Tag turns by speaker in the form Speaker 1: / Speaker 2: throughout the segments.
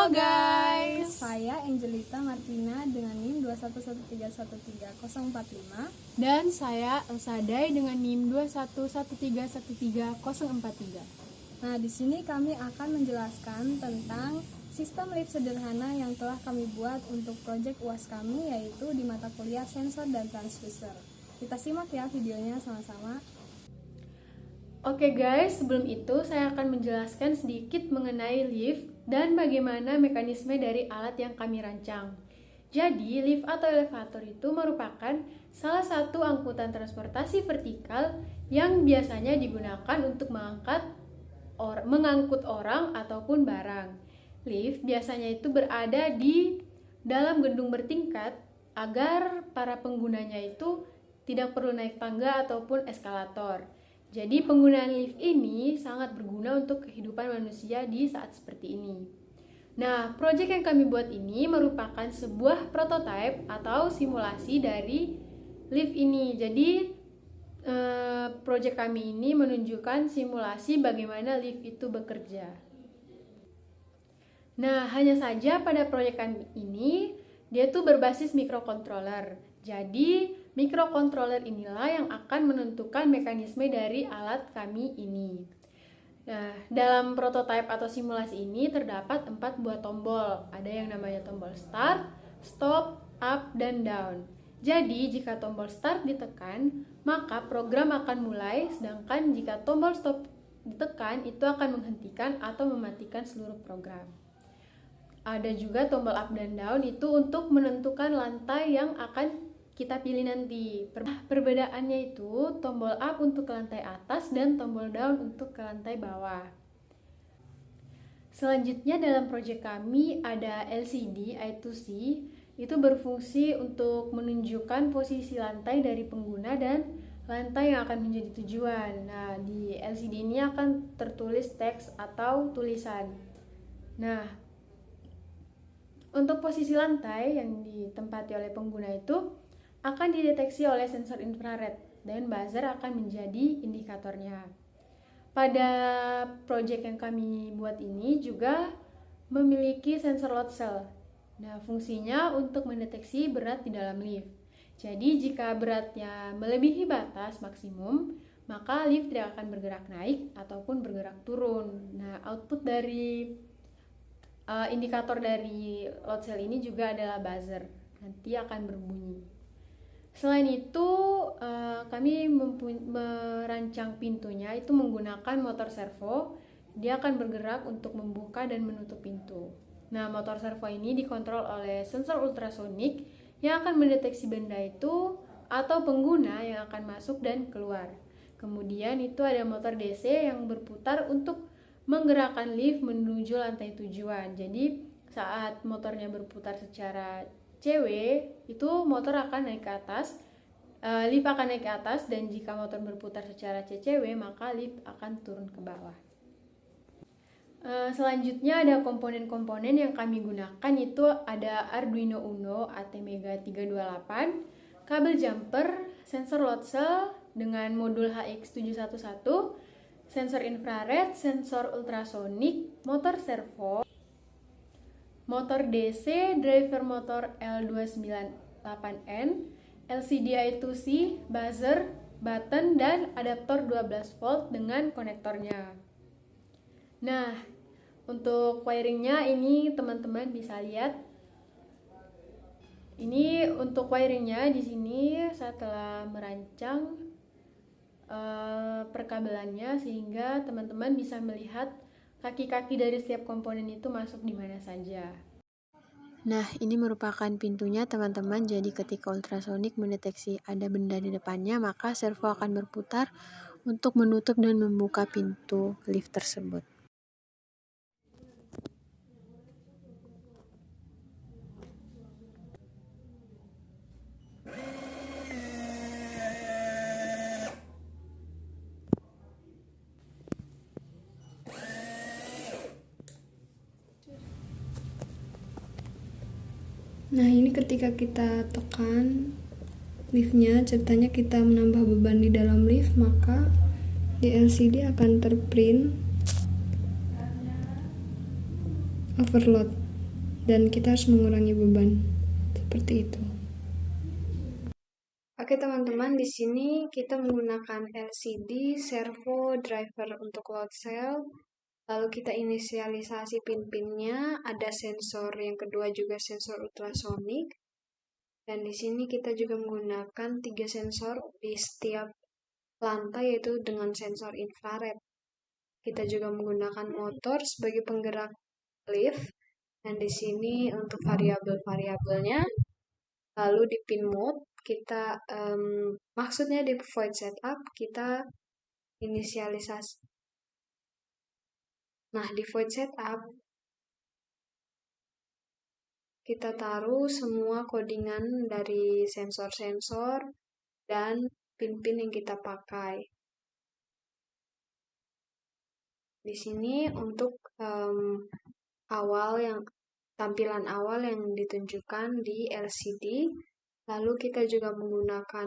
Speaker 1: Halo guys,
Speaker 2: Saya Angelita Martina dengan NIM 211313045.
Speaker 1: dan saya Elsadai dengan NIM 211313043.
Speaker 2: Nah, di sini kami akan menjelaskan tentang sistem lift sederhana yang telah kami buat untuk proyek UAS kami, yaitu di mata kuliah sensor dan transducer. Kita simak ya videonya sama-sama.
Speaker 1: Oke guys, sebelum itu saya akan menjelaskan sedikit mengenai lift dan bagaimana mekanisme dari alat yang kami rancang. Jadi, lift atau elevator itu merupakan salah satu angkutan transportasi vertikal yang biasanya digunakan untuk mengangkut orang ataupun barang. Lift biasanya itu berada di dalam gedung bertingkat agar para penggunanya itu tidak perlu naik tangga ataupun eskalator. Jadi penggunaan lift ini sangat berguna untuk kehidupan manusia di saat seperti ini. Nah, proyek yang kami buat ini merupakan sebuah prototipe atau simulasi dari lift ini. Jadi proyek kami ini menunjukkan simulasi bagaimana lift itu bekerja. Nah, hanya saja pada proyek kami ini dia tuh berbasis microcontroller. Jadi, microcontroller inilah yang akan menentukan mekanisme dari alat kami ini. Nah, dalam prototipe atau simulasi ini terdapat 4 buah tombol. Ada yang namanya tombol start, stop, up, dan down. Jadi, jika tombol start ditekan, maka program akan mulai, sedangkan jika tombol stop ditekan, itu akan menghentikan atau mematikan seluruh program. Ada juga tombol up dan down itu untuk menentukan lantai yang akan kita pilih nanti. Perbedaannya itu tombol up untuk ke lantai atas dan tombol down untuk ke lantai bawah. Selanjutnya dalam proyek kami ada LCD I2C, itu berfungsi untuk menunjukkan posisi lantai dari pengguna dan lantai yang akan menjadi tujuan. Nah, di LCD ini akan tertulis teks atau tulisan. Nah, untuk posisi lantai yang ditempati oleh pengguna itu akan dideteksi oleh sensor infrared dan buzzer akan menjadi indikatornya. Pada proyek yang kami buat ini juga memiliki sensor load cell. Nah, fungsinya untuk mendeteksi berat di dalam lift. Jadi, jika beratnya melebihi batas maksimum, maka lift tidak akan bergerak naik ataupun bergerak turun. Nah, output dari indikator dari load cell ini juga adalah buzzer. Nanti akan berbunyi. Selain itu, kami merancang pintunya itu menggunakan motor servo. Dia akan bergerak untuk membuka dan menutup pintu. Nah, motor servo ini dikontrol oleh sensor ultrasonik yang akan mendeteksi benda itu atau pengguna yang akan masuk dan keluar. Kemudian itu ada motor DC yang berputar untuk menggerakkan lift menuju lantai tujuan. Jadi, saat motornya berputar secara CW, itu motor akan naik ke atas, lift akan naik ke atas, dan jika motor berputar secara CCW, maka lift akan turun ke bawah. Selanjutnya ada komponen-komponen yang kami gunakan, itu ada Arduino Uno ATmega 328, kabel jumper, sensor load cell dengan modul HX711, sensor infrared, sensor ultrasonik, motor servo, motor DC, driver motor L298N, LCD I2C, buzzer, button, dan adaptor 12 volt dengan konektornya. Nah, untuk wiringnya ini teman-teman bisa lihat. Ini untuk wiringnya di sini saya telah merancang perkabelannya sehingga teman-teman bisa melihat kaki-kaki dari setiap komponen itu masuk di mana saja.
Speaker 3: Nah, ini merupakan pintunya teman-teman. Jadi ketika ultrasonik mendeteksi ada benda di depannya, maka servo akan berputar untuk menutup dan membuka pintu lift tersebut.
Speaker 2: Nah, ini ketika kita tekan liftnya, ceritanya kita menambah beban di dalam lift, maka di LCD akan terprint overload. dan kita harus mengurangi beban. Seperti itu.
Speaker 3: Oke teman-teman, di sini kita menggunakan LCD, servo, driver untuk load cell, lalu kita inisialisasi pin-pinnya, ada sensor yang kedua juga sensor ultrasonik, dan di sini kita juga menggunakan 3 sensor di setiap lantai yaitu dengan sensor infrared. Kita juga menggunakan motor sebagai penggerak lift, dan di sini untuk variabel-variabelnya. Lalu di pin mode kita maksudnya di void setup kita inisialisasi. Nah, di void setup kita taruh semua codingan dari sensor-sensor dan pin-pin yang kita pakai. Di sini untuk tampilan awal yang ditunjukkan di LCD, lalu kita juga menggunakan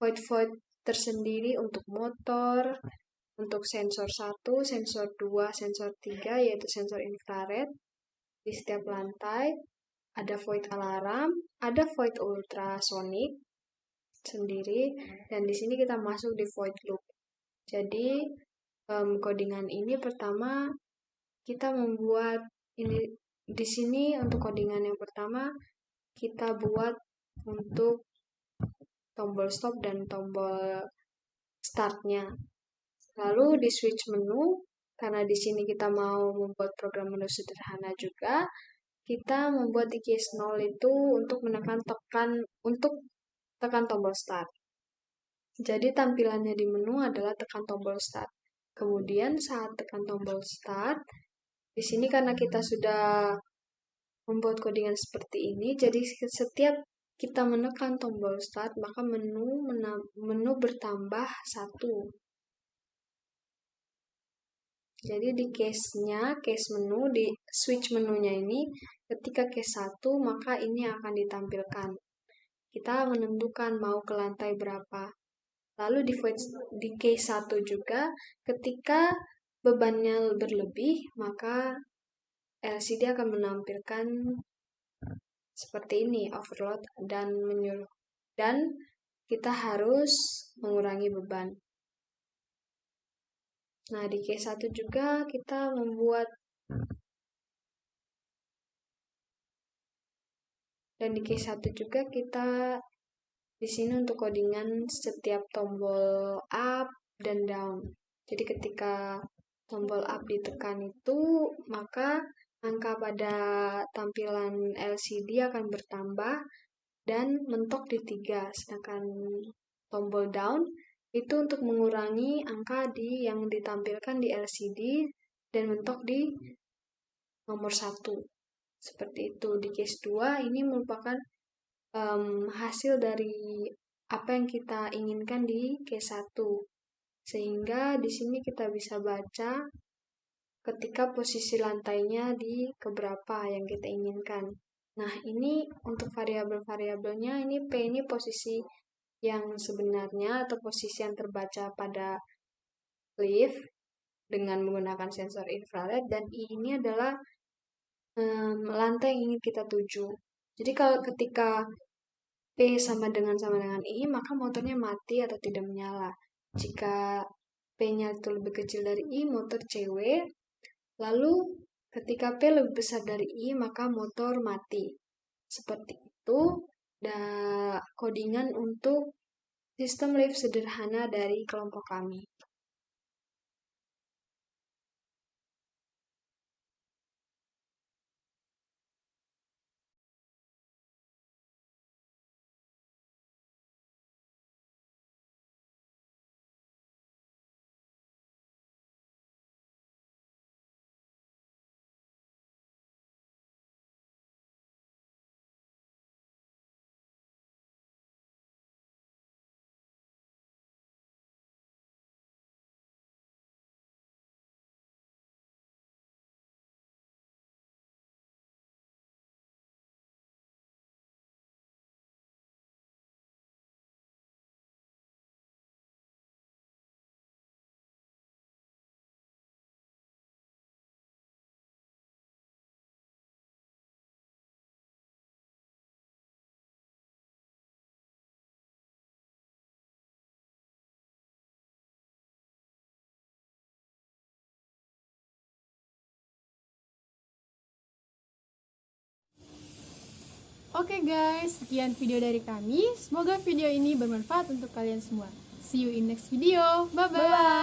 Speaker 3: void tersendiri untuk motor, untuk sensor 1, sensor 2, sensor 3, yaitu sensor infrared. Di setiap lantai ada void alarm, ada void ultrasonic sendiri, dan di sini kita masuk di void loop. Jadi codingan ini pertama kita membuat ini di sini untuk codingan yang pertama kita buat untuk tombol stop dan tombol startnya. Lalu di switch menu, karena di sini kita mau membuat program menu sederhana juga, kita membuat di case 0 itu untuk tekan tombol start. Jadi tampilannya di menu adalah tekan tombol start. Kemudian saat tekan tombol start, di sini karena kita sudah membuat codingan seperti ini, jadi setiap kita menekan tombol start, maka menu bertambah 1. Jadi di case menu, di switch menunya ini, ketika case 1, maka ini akan ditampilkan. Kita menentukan mau ke lantai berapa. Lalu di case 1 juga, ketika bebannya berlebih, maka LCD akan menampilkan seperti ini, overload dan menyuruh. Dan kita harus mengurangi beban. Nah, di case 1 juga kita membuat dan di case 1 juga kita di sini untuk codingan setiap tombol up dan down. Jadi ketika tombol up ditekan itu, maka angka pada tampilan LCD akan bertambah dan mentok di 3. Sedangkan tombol down itu untuk mengurangi angka yang ditampilkan di LCD dan mentok di nomor 1. Seperti itu. Di case 2 ini merupakan hasil dari apa yang kita inginkan di case 1. Sehingga di sini kita bisa baca ketika posisi lantainya di keberapa yang kita inginkan. Nah, ini untuk variabel-variabelnya, ini P ini posisi yang sebenarnya atau posisi yang terbaca pada lift dengan menggunakan sensor infrared, dan I ini adalah lantai yang ingin kita tuju. Jadi kalau ketika P sama dengan I, maka motornya mati atau tidak menyala. Jika P-nya itu lebih kecil dari I, motor CW. Lalu ketika P lebih besar dari I, maka motor mati. Seperti itu. Dan codingan untuk sistem lift sederhana dari kelompok kami.
Speaker 1: Oke guys, sekian video dari kami. Semoga video ini bermanfaat untuk kalian semua. See you in next video. Bye-bye.